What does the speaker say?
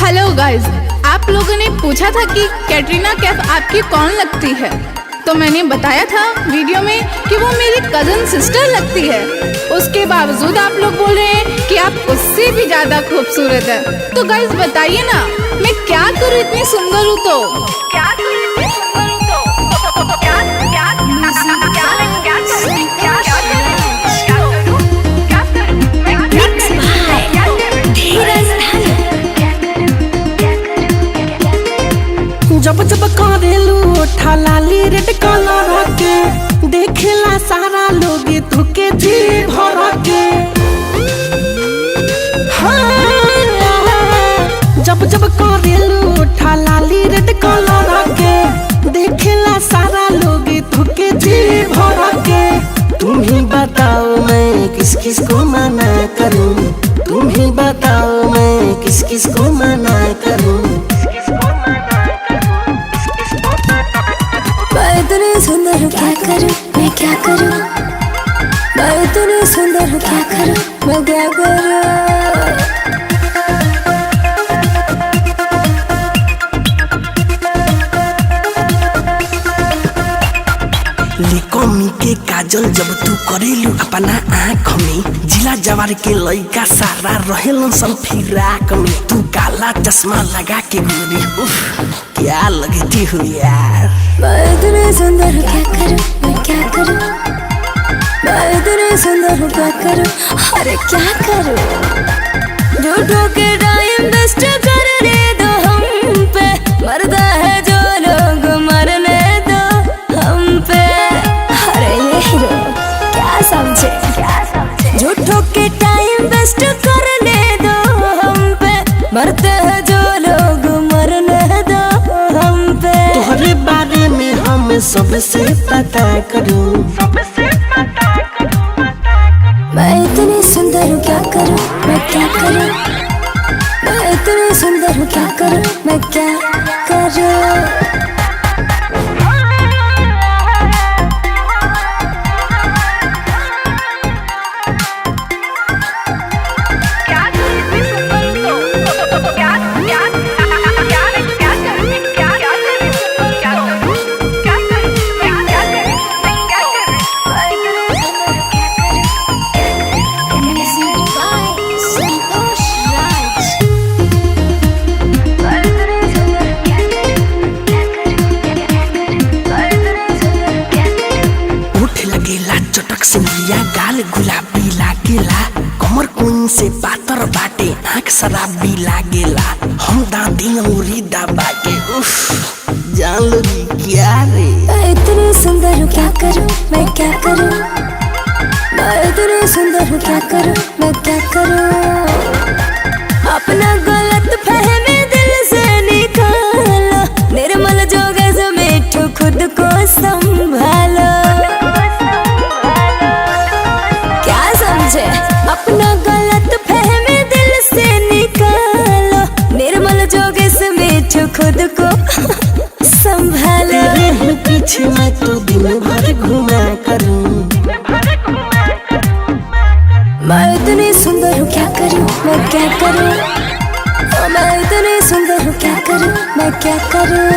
Hello guys, आप लोगों ने पूछा था कि कैटरीना कैफ आपकी कौन लगती है, तो मैंने बताया था वीडियो में कि वो मेरी कजन सिस्टर लगती है। उसके बावजूद आप लोग बोल रहे हैं कि आप उससे भी ज्यादा खूबसूरत है। तो गाइस बताइए ना, मैं क्या करूँ, इतनी सुंदर हूँ तो क्या करूँ, इतनी सुंदर हूँ तो क्या जब जब करेलू ठालाली रेड कलर के देखेला सारा लोग तुके जी भर के। जब जब करेलू ठालाली रेड कलर के देखेला सारा लोग तुके जी भर के। तुम ही बताओ मैं किस किस को मना करूं, तुम ही बताओ मैं किस किस को मना करूं। मैं इतनी सुंदर हूँ क्या करूँ, मैं क्या करूँ। मैं इतनी सुंदर हूँ क्या करूँ, मैं क्या करूँ। लिकोमी के काजल जब तू करेलू अपना आँख में, जिला जवार के लइका सारा रहेलन सन फिराक में। तू काला चश्मा लगा के गोरी, क्या लगती हो यार। मैं इतनी सुंदर हूँ क्या करूँ, मैं क्या करूँ। मैं इतनी सुंदर हूँ क्या करूँ, अरे क्या करूँ। झूठों के टाइम वेस्ट करने दो हम पे, मरदा है जो लोग मरने दो हम पे। अरे ये हीरो क्या समझे, झूठों के टाइम वेस्ट करने दो हम पे, मरते हैं जो लोग मरने दो हम पे। तोहरे बारे में हम सबसे पता करूं, मैं इतनी सुंदर हूँ क्या करूँ, मैं क्या करूँ। मैं इतनी सुंदर हूँ क्या करूँ, मैं क्या करूँ। चटक से लिया गाल गुलाबी लागेला, कमर कोइन से पातर बाटे आँख शराबी लागेला। हम दादी औरी दबा के जान लोगी क्या रे। मैं इतनी सुंदर हूँ क्या करूँ, मैं क्या करूँ। मैं इतनी सुंदर हूँ क्या करूँ, मैं क्या करूँ। अपना गलत फहमी दिल से निकालो, निर्मल जोगे से मिठू खुद को संभालो। अपना गलत फहमी दिल से निकालो, निर्मल जोगे से मिठू खुद को संभालो। तेरे पीछे मैं तो दिन भर घुमा करूं। मैं इतनी सुंदर हूँ क्या करूँ, मैं क्या करूँ। मैं इतनी सुंदर हूँ क्या करूँ, मैं क्या करूँ।